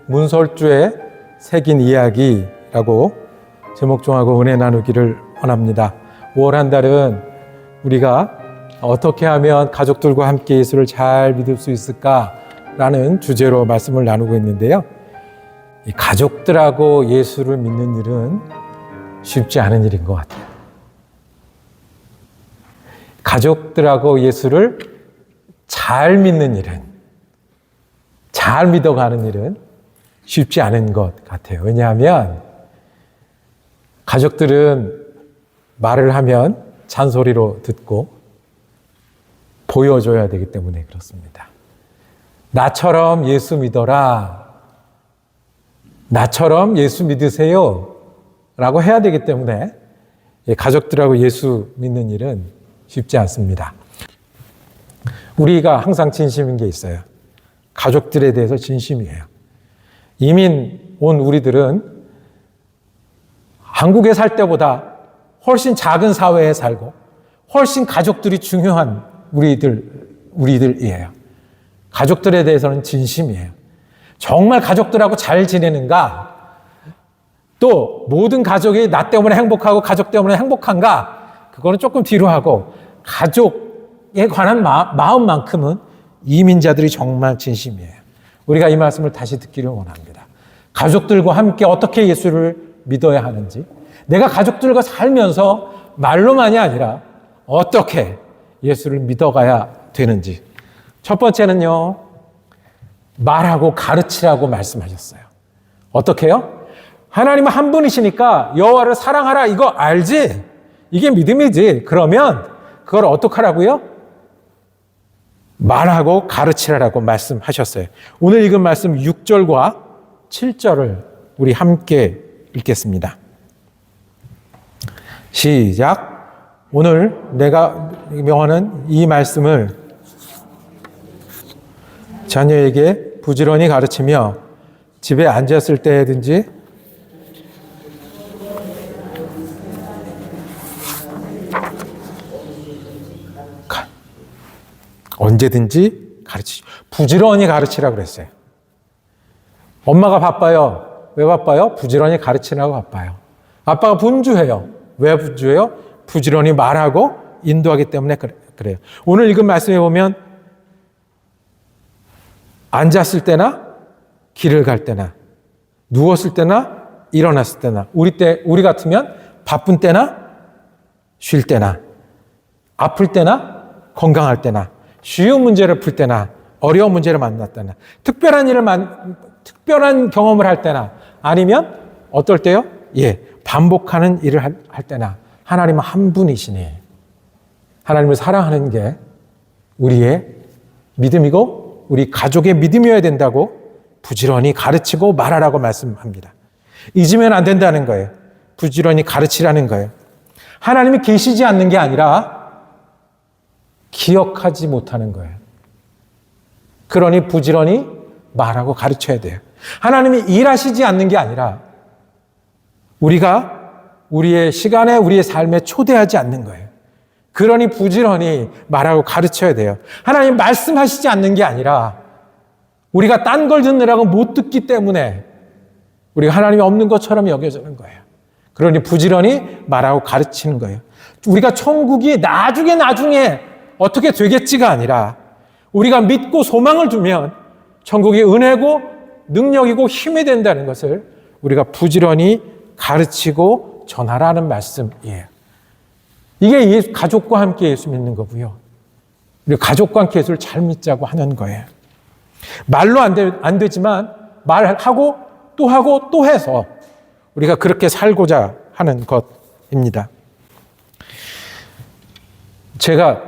문설주에 새긴 이야기라고 제목 정하고 은혜 나누기를 원합니다. 5월 한 달은 우리가 어떻게 하면 가족들과 함께 예수를 잘 믿을 수 있을까라는 주제로 말씀을 나누고 있는데요. 이 가족들하고 예수를 믿는 일은 쉽지 않은 일인 것 같아요. 가족들하고 예수를 잘 믿는 일은, 잘 믿어가는 일은 쉽지 않은 것 같아요. 왜냐하면 가족들은 말을 하면 잔소리로 듣고 보여줘야 되기 때문에 그렇습니다. 나처럼 예수 믿어라, 나처럼 예수 믿으세요 라고 해야 되기 때문에 가족들하고 예수 믿는 일은 쉽지 않습니다. 우리가 항상 진심인 게 있어요. 가족들에 대해서 진심이에요. 이민 온 우리들은 한국에 살 때보다 훨씬 작은 사회에 살고 훨씬 가족들이 중요한 우리들이에요. 가족들에 대해서는 진심이에요. 정말 가족들하고 잘 지내는가? 또 모든 가족이 나 때문에 행복하고 가족 때문에 행복한가? 그거는 조금 뒤로 하고 가족에 관한 마음만큼은 이민자들이 정말 진심이에요. 우리가 이 말씀을 다시 듣기를 원합니다. 가족들과 함께 어떻게 예수를 믿어야 하는지, 내가 가족들과 살면서 말로만이 아니라 어떻게 예수를 믿어가야 되는지. 첫 번째는요, 말하고 가르치라고 말씀하셨어요. 어떻게요? 하나님은 한 분이시니까 여호와를 사랑하라 이거 알지? 이게 믿음이지. 그러면 그걸 어떻게 하라고요? 말하고 가르치라고 말씀하셨어요. 오늘 읽은 말씀 6절과 7절을 우리 함께 읽겠습니다. 시작. 오늘 내가 명하는 이 말씀을 자녀에게 부지런히 가르치며 집에 앉았을 때든지 언제든지 가르치죠. 부지런히 가르치라고 그랬어요. 엄마가 바빠요. 왜 바빠요? 부지런히 가르치라고 바빠요. 아빠가 분주해요. 왜 분주해요? 부지런히 말하고 인도하기 때문에 그래요. 오늘 읽은 말씀에 보면 앉았을 때나 길을 갈 때나 누웠을 때나 일어났을 때나 우리 같으면 바쁜 때나 쉴 때나 아플 때나 건강할 때나 쉬운 문제를 풀 때나 어려운 문제를 만날 때나 특별한 경험을 할 때나 아니면 어떨 때요? 반복하는 일을 할 때나 하나님은 한 분이시니 하나님을 사랑하는 게 우리의 믿음이고 우리 가족의 믿음이어야 된다고 부지런히 가르치고 말하라고 말씀합니다. 잊으면 안 된다는 거예요. 부지런히 가르치라는 거예요. 하나님이 계시지 않는 게 아니라 기억하지 못하는 거예요. 그러니 부지런히 말하고 가르쳐야 돼요. 하나님이 일하시지 않는 게 아니라 우리가 우리의 시간에 우리의 삶에 초대하지 않는 거예요. 그러니 부지런히 말하고 가르쳐야 돼요. 하나님 말씀하시지 않는 게 아니라 우리가 딴 걸 듣느라고 못 듣기 때문에 우리가 하나님이 없는 것처럼 여겨지는 거예요. 그러니 부지런히 말하고 가르치는 거예요. 우리가 천국이 나중에 어떻게 되겠지가 아니라 우리가 믿고 소망을 두면 천국이 은혜고 능력이고 힘이 된다는 것을 우리가 부지런히 가르치고 전하라는 말씀이에요. 이게 가족과 함께 예수 믿는 거고요. 우리 가족과 함께 예수를 잘 믿자고 하는 거예요. 말로 안 되지만 말하고 또 해서 우리가 그렇게 살고자 하는 것입니다. 제가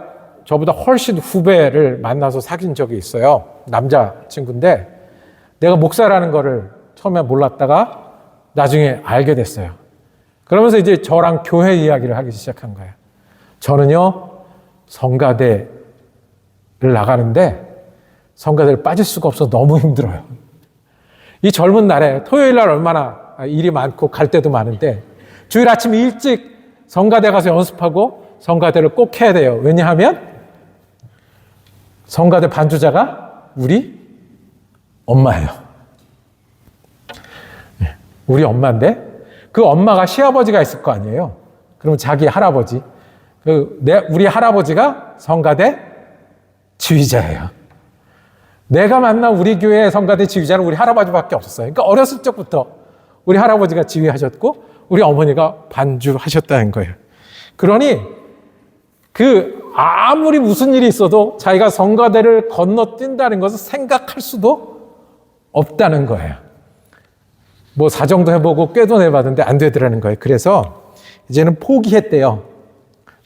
저보다 훨씬 후배를 만나서 사귄 적이 있어요. 남자친구인데 내가 목사라는 거를 처음에 몰랐다가 나중에 알게 됐어요. 그러면서 이제 저랑 교회 이야기를 하기 시작한 거예요. 저는요, 성가대를 나가는데 성가대를 빠질 수가 없어서 너무 힘들어요. 이 젊은 날에 토요일 날 얼마나 일이 많고 갈 때도 많은데 주일 아침 일찍 성가대 가서 연습하고 성가대를 꼭 해야 돼요. 왜냐하면 성가대 반주자가 우리 엄마예요. 우리 엄마인데 그 엄마가 시아버지가 있을 거 아니에요. 그럼 자기 할아버지, 우리 할아버지가 성가대 지휘자예요. 내가 만난 우리 교회의 성가대 지휘자는 우리 할아버지밖에 없었어요. 그러니까 어렸을 적부터 우리 할아버지가 지휘하셨고 우리 어머니가 반주하셨다는 거예요. 그러니 아무리 무슨 일이 있어도 자기가 성가대를 건너뛴다는 것을 생각할 수도 없다는 거예요. 뭐 사정도 해보고 꾀도 내봤는데 안 되더라는 거예요. 그래서 이제는 포기했대요.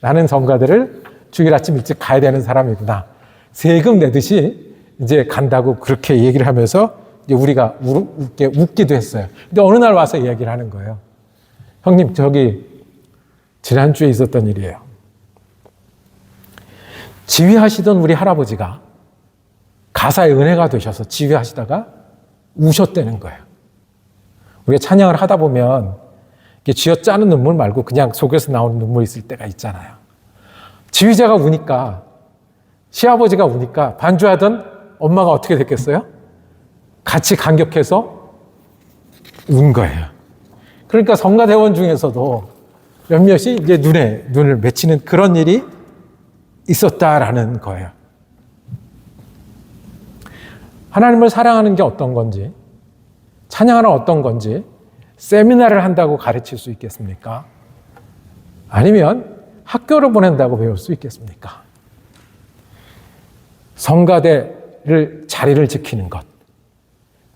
나는 성가대를 주일 아침 일찍 가야 되는 사람이구나. 세금 내듯이 이제 간다고 그렇게 얘기를 하면서 이제 우리가 웃기도 했어요. 근데 어느 날 와서 이야기를 하는 거예요. 형님, 저기 지난주에 있었던 일이에요. 지휘하시던 우리 할아버지가 가사의 은혜가 되셔서 지휘하시다가 우셨다는 거예요. 우리가 찬양을 하다 보면 쥐어짜는 눈물 말고 그냥 속에서 나오는 눈물이 있을 때가 있잖아요. 지휘자가 우니까, 시아버지가 우니까 반주하던 엄마가 어떻게 됐겠어요? 같이 감격해서 운 거예요. 그러니까 성가대원 중에서도 몇몇이 이제 눈을 맺히는 그런 일이 있었다라는 거예요. 하나님을 사랑하는 게 어떤 건지, 찬양하는 어떤 건지 세미나를 한다고 가르칠 수 있겠습니까? 아니면 학교를 보낸다고 배울 수 있겠습니까? 성가대를 자리를 지키는 것,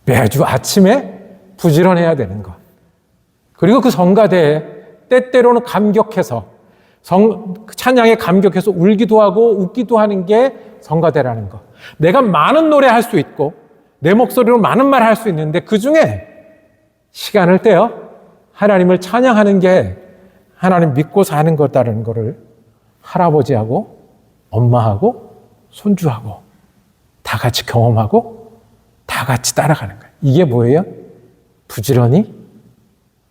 매주 아침에 부지런해야 되는 것, 그리고 그 성가대에 때때로는 감격해서 찬양에 감격해서 울기도 하고 웃기도 하는 게 성가대라는 것. 내가 많은 노래 할 수 있고 내 목소리로 많은 말 할 수 있는데 그 중에 시간을 떼어 하나님을 찬양하는 게 하나님 믿고 사는 거다라는 거를 할아버지하고 엄마하고 손주하고 다 같이 경험하고 다 같이 따라가는 거예요. 이게 뭐예요? 부지런히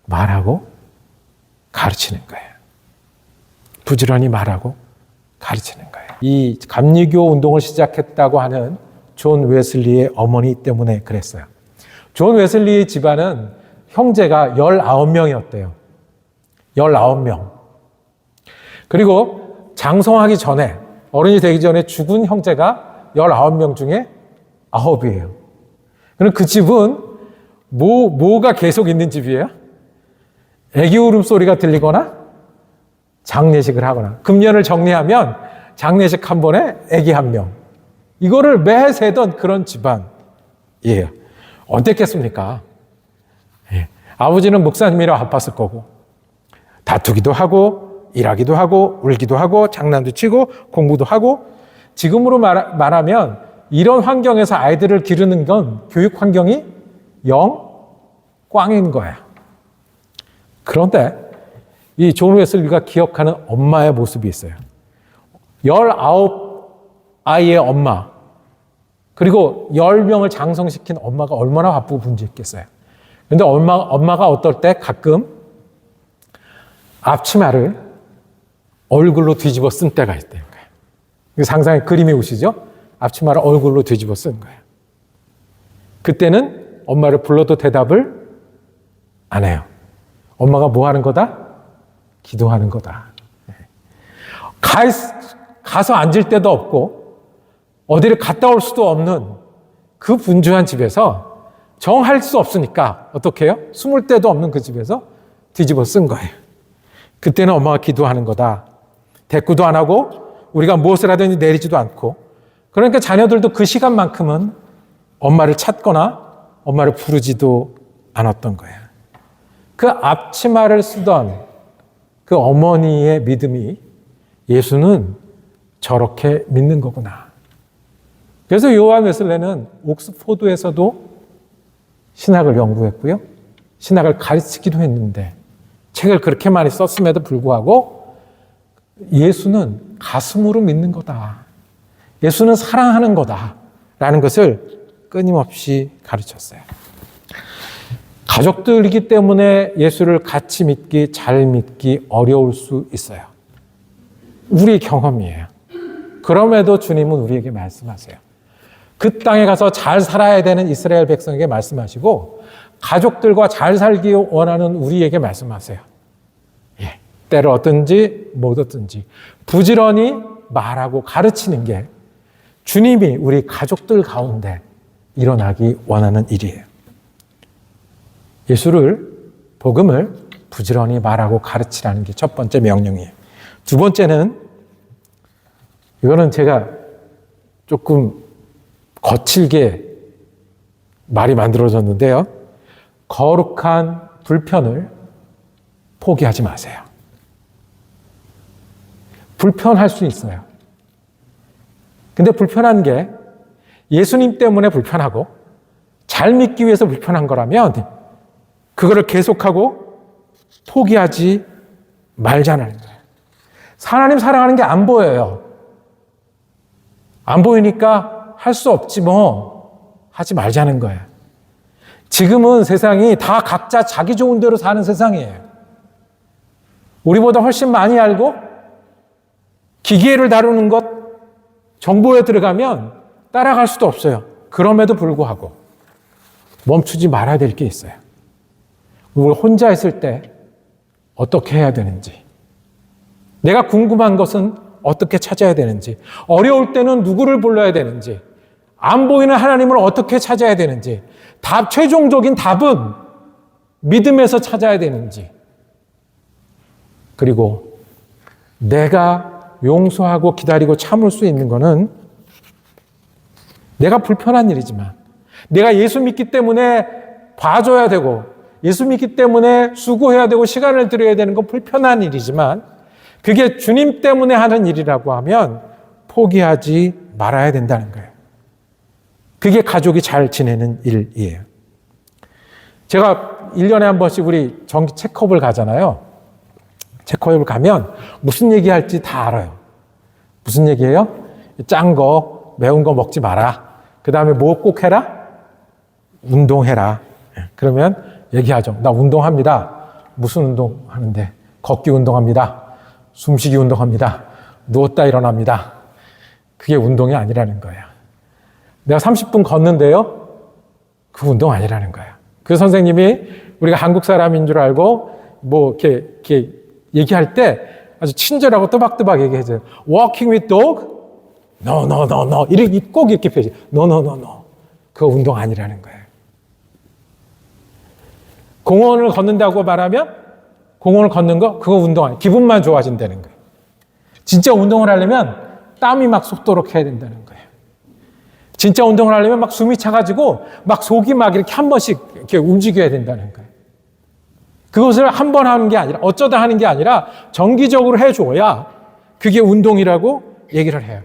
말하고 가르치는 거예요. 부지런히 말하고 가르치는 거예요. 이 감리교 운동을 시작했다고 하는 존 웨슬리의 어머니 때문에 그랬어요. 존 웨슬리의 집안은 형제가 19명이었대요. 19명. 그리고 장성하기 전에, 어른이 되기 전에 죽은 형제가 19명 중에 9이에요. 그럼 그 집은 뭐가 계속 있는 집이에요? 애기 울음소리가 들리거나 장례식을 하거나, 금년을 정리하면 장례식 한 번에 애기 한 명. 이거를 매 세던 그런 집안이에요. 어땠겠습니까? 예. 아버지는 목사님이라 바빴을 거고, 다투기도 하고, 일하기도 하고, 울기도 하고, 장난도 치고, 공부도 하고, 지금으로 말하면 이런 환경에서 아이들을 기르는 건 교육 환경이 영 꽝인 거야. 그런데 이 존 웨슬리가 기억하는 엄마의 모습이 있어요. 19아이의 엄마, 그리고 10명을 장성시킨 엄마가 얼마나 바쁘고 분주했겠어요. 그런데 엄마가 어떨 때 가끔 앞치마를 얼굴로 뒤집어 쓴 때가 있대요. 상상에 그림이 오시죠? 앞치마를 얼굴로 뒤집어 쓴 거예요. 그때는 엄마를 불러도 대답을 안 해요. 엄마가 뭐 하는 거다? 기도하는 거다. 가서 앉을 데도 없고 어디를 갔다 올 수도 없는 그 분주한 집에서 정할 수 없으니까 어떻게 해요? 숨을 데도 없는 그 집에서 뒤집어 쓴 거예요. 그때는 엄마가 기도하는 거다. 대꾸도 안 하고 우리가 무엇을 하든지 내리지도 않고, 그러니까 자녀들도 그 시간만큼은 엄마를 찾거나 엄마를 부르지도 않았던 거예요. 그 앞치마를 쓰던 그 어머니의 믿음이 예수는 저렇게 믿는 거구나. 그래서 요한 웨슬레는 옥스포드에서도 신학을 연구했고요. 신학을 가르치기도 했는데 책을 그렇게 많이 썼음에도 불구하고 예수는 가슴으로 믿는 거다. 예수는 사랑하는 거다. 라는 것을 끊임없이 가르쳤어요. 가족들이기 때문에 예수를 같이 믿기, 잘 믿기 어려울 수 있어요. 우리 경험이에요. 그럼에도 주님은 우리에게 말씀하세요. 그 땅에 가서 잘 살아야 되는 이스라엘 백성에게 말씀하시고 가족들과 잘 살기 원하는 우리에게 말씀하세요. 예, 때를 얻든지 못 얻든지 부지런히 말하고 가르치는 게 주님이 우리 가족들 가운데 일어나기 원하는 일이에요. 예수를, 복음을 부지런히 말하고 가르치라는 게 첫 번째 명령이에요. 두 번째는, 이거는 제가 조금 거칠게 말이 만들어졌는데요. 거룩한 불편을 포기하지 마세요. 불편할 수 있어요. 근데 불편한 게 예수님 때문에 불편하고 잘 믿기 위해서 불편한 거라면 그거를 계속하고 포기하지 말자는 거예요. 하나님 사랑하는 게 안 보여요. 안 보이니까 할 수 없지 뭐 하지 말자는 거예요. 지금은 세상이 다 각자 자기 좋은 대로 사는 세상이에요. 우리보다 훨씬 많이 알고 기계를 다루는 것, 정보에 들어가면 따라갈 수도 없어요. 그럼에도 불구하고 멈추지 말아야 될 게 있어요. 우리가 혼자 있을 때 어떻게 해야 되는지, 내가 궁금한 것은 어떻게 찾아야 되는지, 어려울 때는 누구를 불러야 되는지, 안 보이는 하나님을 어떻게 찾아야 되는지, 최종적인 답은 믿음에서 찾아야 되는지, 그리고 내가 용서하고 기다리고 참을 수 있는 것은 내가 불편한 일이지만, 내가 예수 믿기 때문에 봐줘야 되고, 예수 믿기 때문에 수고해야 되고 시간을 들여야 되는 건 불편한 일이지만, 그게 주님 때문에 하는 일이라고 하면 포기하지 말아야 된다는 거예요. 그게 가족이 잘 지내는 일이에요. 제가 1년에 한 번씩 우리 정기 체크업을 가잖아요. 체크업을 가면 무슨 얘기할지 다 알아요. 무슨 얘기예요? 짠 거, 매운 거 먹지 마라. 그 다음에 뭐 꼭 해라? 운동해라. 그러면 얘기하죠. 나 운동합니다. 무슨 운동 하는데? 걷기 운동합니다. 숨쉬기 운동합니다. 누웠다 일어납니다. 그게 운동이 아니라는 거예요. 내가 30분 걷는데요. 그 운동 아니라는 거예요. 그 선생님이 우리가 한국 사람인 줄 알고 뭐 이렇게 얘기할 때 아주 친절하고 또박또박 얘기해줘요. Walking with dog? No, no, no, no. 이렇게 꼭 이렇게 표시. No, no, no, no. 그거 운동 아니라는 거예요. 공원을 걷는다고 말하면 공원을 걷는 거 그거 운동 아니에요. 기분만 좋아진다는 거예요. 진짜 운동을 하려면 땀이 막 솟도록 해야 된다는 거예요. 진짜 운동을 하려면 막 숨이 차가지고 막 속이 막 이렇게 한 번씩 이렇게 움직여야 된다는 거예요. 그것을 한 번 하는 게 아니라 어쩌다 하는 게 아니라 정기적으로 해줘야 그게 운동이라고 얘기를 해요.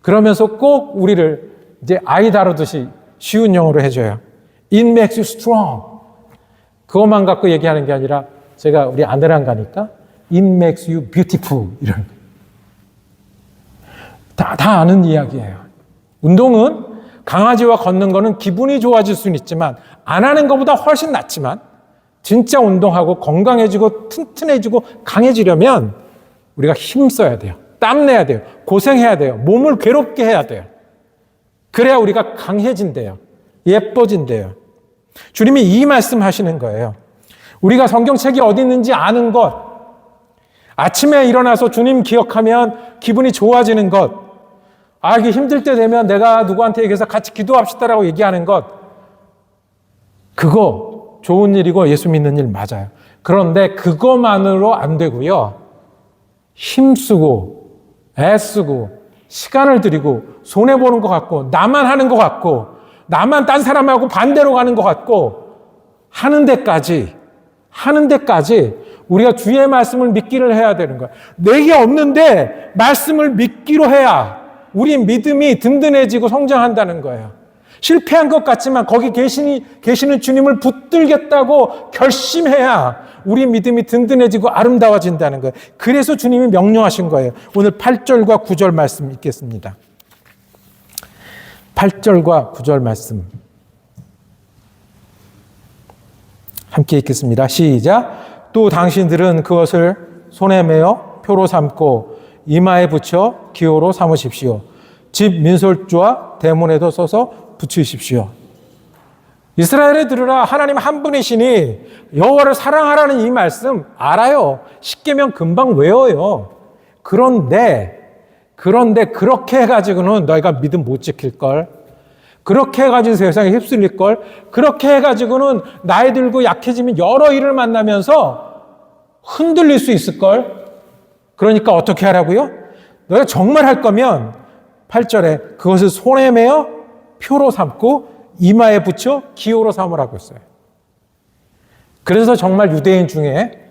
그러면서 꼭 우리를 이제 아이 다루듯이 쉬운 영어로 해줘요. It makes you strong. 그것만 갖고 얘기하는 게 아니라 제가 우리 아내랑 가니까 It makes you beautiful. 이런 다 아는 이야기예요. 운동은 강아지와 걷는 거는 기분이 좋아질 수는 있지만 안 하는 것보다 훨씬 낫지만 진짜 운동하고 건강해지고 튼튼해지고 강해지려면 우리가 힘써야 돼요. 땀내야 돼요. 고생해야 돼요. 몸을 괴롭게 해야 돼요. 그래야 우리가 강해진대요. 예뻐진대요. 주님이 이 말씀 하시는 거예요. 우리가 성경책이 어디 있는지 아는 것, 아침에 일어나서 주님 기억하면 기분이 좋아지는 것, 이게 힘들 때 되면 내가 누구한테 얘기해서 같이 기도합시다라고 얘기하는 것, 그거 좋은 일이고 예수 믿는 일 맞아요. 그런데 그것만으로 안 되고요. 힘쓰고 애쓰고 시간을 들이고 손해보는 것 같고 나만 하는 것 같고 나만 딴 사람하고 반대로 가는 것 같고 하는 데까지 우리가 주의 말씀을 믿기를 해야 되는 거야. 내게 없는데 말씀을 믿기로 해야 우리 믿음이 든든해지고 성장한다는 거예요. 실패한 것 같지만 거기 계시는 주님을 붙들겠다고 결심해야 우리 믿음이 든든해지고 아름다워진다는 거예요. 그래서 주님이 명령하신 거예요. 오늘 8절과 9절 말씀 읽겠습니다. 8절과 9절 말씀 함께 읽겠습니다. 시작. 또 당신들은 그것을 손에 메어 표로 삼고 이마에 붙여 기호로 삼으십시오. 집 민설주와 대문에도 써서 붙이십시오. 이스라엘에 들으라, 하나님 한 분이시니 여호와를 사랑하라는 이 말씀 알아요. 십계명 금방 외워요. 그런데 그렇게 해가지고는 너희가 믿음 못 지킬걸. 그렇게 해가지고 세상에 휩쓸릴걸. 그렇게 해가지고는 나이 들고 약해지면 여러 일을 만나면서 흔들릴 수 있을걸. 그러니까 어떻게 하라고요? 너희가 정말 할 거면 8절에 그것을 손에 메어 표로 삼고 이마에 붙여 기호로 삼으라고 했어요. 그래서 정말 유대인 중에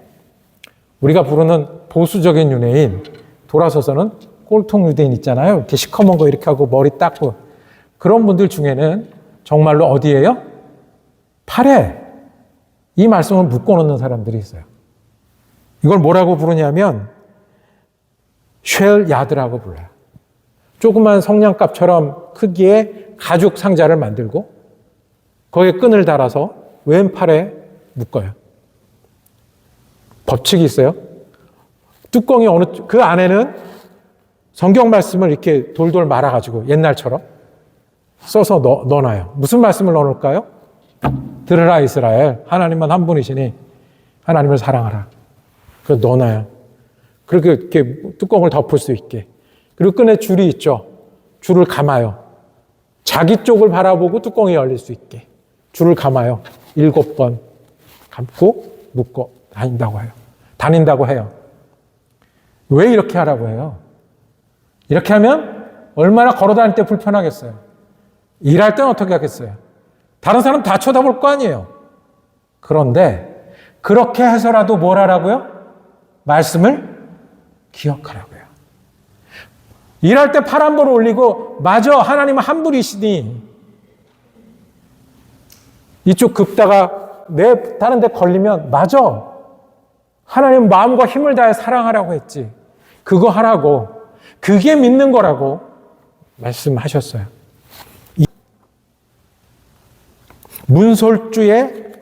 우리가 부르는 보수적인 유대인, 돌아서서는 꼴통 유대인 있잖아요. 이렇게 시커먼 거 이렇게 하고 머리 닦고 그런 분들 중에는 정말로 어디에요? 팔에 이 말씀을 묶어놓는 사람들이 있어요. 이걸 뭐라고 부르냐면 쉘 야드라고 불러요. 조그만 성냥갑처럼 크기의 가죽 상자를 만들고 거기에 끈을 달아서 왼팔에 묶어요. 법칙이 있어요. 뚜껑이 그 안에는 성경 말씀을 이렇게 돌돌 말아가지고 옛날처럼 써서 넣어놔요. 무슨 말씀을 넣어놓을까요? 들으라 이스라엘, 하나님만 한 분이시니 하나님을 사랑하라. 그래서 넣어놔요. 그렇게 이렇게 뚜껑을 덮을 수 있게. 그리고 끈에 줄이 있죠. 줄을 감아요. 자기 쪽을 바라보고 뚜껑이 열릴 수 있게. 줄을 감아요. 7번 감고 묶고 다닌다고 해요. 왜 이렇게 하라고 해요? 이렇게 하면 얼마나 걸어 다닐 때 불편하겠어요. 일할 때는 어떻게 하겠어요? 다른 사람 다 쳐다볼 거 아니에요. 그런데 그렇게 해서라도 뭘 하라고요? 말씀을 기억하라고요. 일할 때 팔 한 번 올리고 맞아, 하나님은 한 분이시니 이쪽 긋다가 다른 데 걸리면 맞아, 하나님 마음과 힘을 다해 사랑하라고 했지. 그거 하라고. 그게 믿는 거라고 말씀하셨어요. 문설주에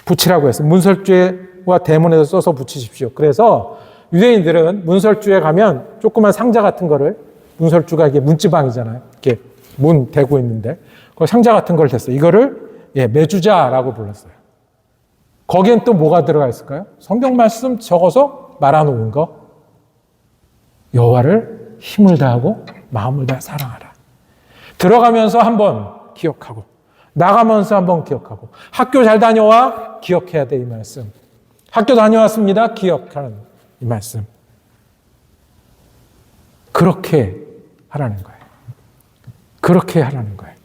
붙이라고 했어요. 문설주와 대문에서 써서 붙이십시오. 그래서 유대인들은 문설주에 가면 조그만 상자 같은 거를, 문설주가 이게 문지방이잖아요. 이렇게 문 대고 있는데 그 상자 같은 걸 댔어요. 이거를 메주자라고 불렀어요. 거기엔 또 뭐가 들어가 있을까요? 성경 말씀 적어서 말아놓은 거. 여호와를 힘을 다하고 마음을 다해 사랑하라. 들어가면서 한번 기억하고 나가면서 한번 기억하고, 학교 잘 다녀와 기억해야 돼. 이 말씀. 학교 다녀왔습니다. 기억하는 이 말씀. 그렇게 하라는 거예요. 그렇게 하라는 거예요.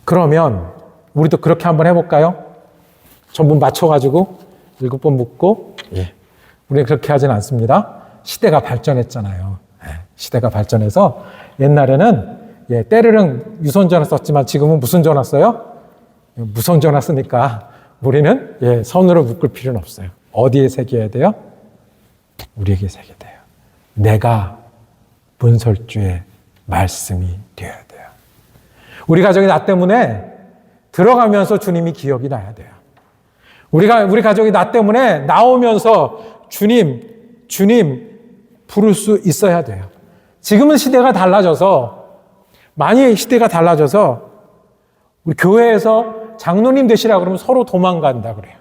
그러면 우리도 그렇게 한번 해볼까요? 전부 맞춰가지고 7번 묶고. 우리는 그렇게 하진 않습니다. 시대가 발전했잖아요. 시대가 발전해서 옛날에는 때르릉 유선전화 썼지만 지금은 무슨 전화 써요? 무선 전화 쓰니까 우리는 선으로 묶을 필요는 없어요. 어디에 새겨야 돼요? 우리에게 새겨야 돼요. 내가 문설주의 말씀이 되어야 돼요. 우리 가정이 나 때문에 들어가면서 주님이 기억이 나야 돼요. 우리 가족이 나 때문에 나오면서 주님 부를 수 있어야 돼요. 지금은 시대가 달라져서 우리 교회에서 장로님 되시라 그러면 서로 도망간다 그래요.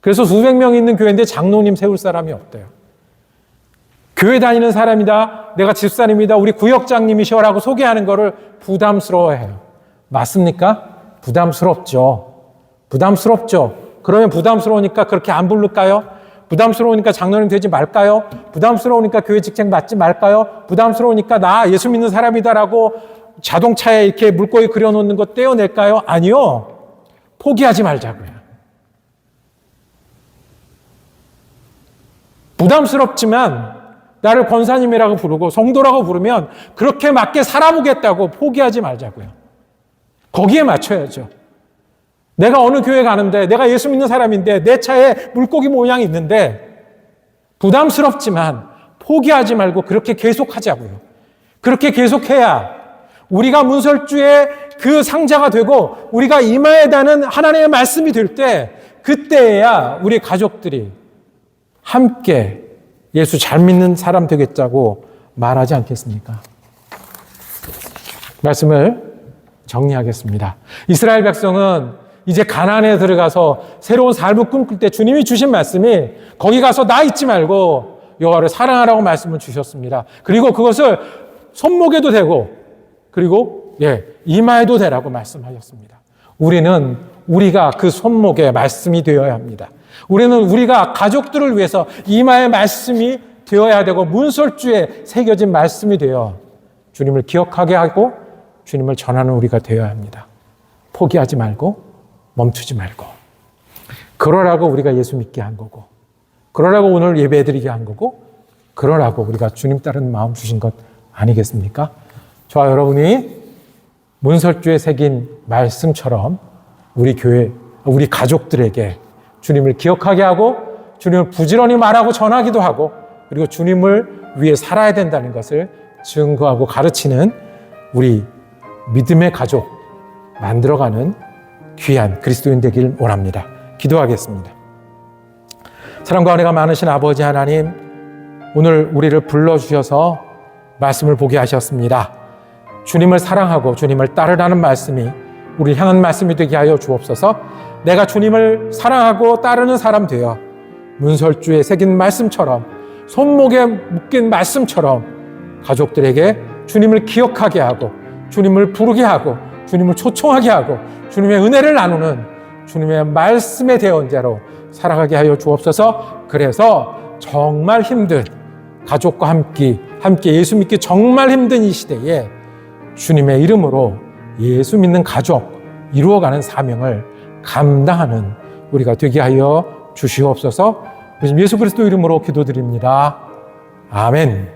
그래서 수백 명 있는 교회인데 장로님 세울 사람이 없대요. 교회 다니는 사람이다, 내가 집사님이다, 우리 구역장님이셔라고 소개하는 거를 부담스러워해요. 맞습니까? 부담스럽죠. 그러면 부담스러우니까 그렇게 안 부를까요? 부담스러우니까 장로님 되지 말까요? 부담스러우니까 교회 직책 맡지 말까요? 부담스러우니까 나 예수 믿는 사람이다라고 자동차에 이렇게 물고기 그려놓는 거 떼어낼까요? 아니요. 포기하지 말자고요. 부담스럽지만 나를 권사님이라고 부르고 성도라고 부르면 그렇게 맞게 살아보겠다고 포기하지 말자고요. 거기에 맞춰야죠. 내가 어느 교회 가는데, 내가 예수 믿는 사람인데 내 차에 물고기 모양이 있는데 부담스럽지만 포기하지 말고 그렇게 계속하자고요. 그렇게 계속해야 우리가 문설주의 그 상자가 되고 우리가 이마에 다는 하나님의 말씀이 될 때, 그때야 우리 가족들이 함께 예수 잘 믿는 사람 되겠다고 말하지 않겠습니까? 말씀을 정리하겠습니다. 이스라엘 백성은 이제 가나안에 들어가서 새로운 삶을 꿈꿀 때 주님이 주신 말씀이 거기 가서 나 잊지 말고 여호와를 사랑하라고 말씀을 주셨습니다. 그리고 그것을 손목에도 대고 그리고 이마에도 대라고 말씀하셨습니다. 우리는 우리가 그 손목에 말씀이 되어야 합니다. 우리는 우리가 가족들을 위해서 이마에 말씀이 되어야 되고 문설주에 새겨진 말씀이 되어 주님을 기억하게 하고 주님을 전하는 우리가 되어야 합니다. 포기하지 말고 멈추지 말고 그러라고 우리가 예수 믿게 한 거고 그러라고 오늘 예배드리게 한 거고 그러라고 우리가 주님 따르는 마음 주신 것 아니겠습니까? 저와 여러분이 문설주에 새긴 말씀처럼 우리 교회, 우리 가족들에게 주님을 기억하게 하고 주님을 부지런히 말하고 전하기도 하고 그리고 주님을 위해 살아야 된다는 것을 증거하고 가르치는 우리 믿음의 가족 만들어가는 귀한 그리스도인 되길 원합니다. 기도하겠습니다. 사랑과 은혜가 많으신 아버지 하나님, 오늘 우리를 불러주셔서 말씀을 보게 하셨습니다. 주님을 사랑하고 주님을 따르라는 말씀이 우리를 향한 말씀이 되게 하여 주옵소서. 내가 주님을 사랑하고 따르는 사람 되어 문설주에 새긴 말씀처럼 손목에 묶인 말씀처럼 가족들에게 주님을 기억하게 하고 주님을 부르게 하고 주님을 초청하게 하고 주님의 은혜를 나누는 주님의 말씀의 대언자로 살아가게 하여 주옵소서. 그래서 정말 힘든 가족과 함께 예수 믿기 정말 힘든 이 시대에 주님의 이름으로 예수 믿는 가족 이루어가는 사명을 감당하는 우리가 되게 하여 주시옵소서. 예수 그리스도 이름으로 기도드립니다. 아멘.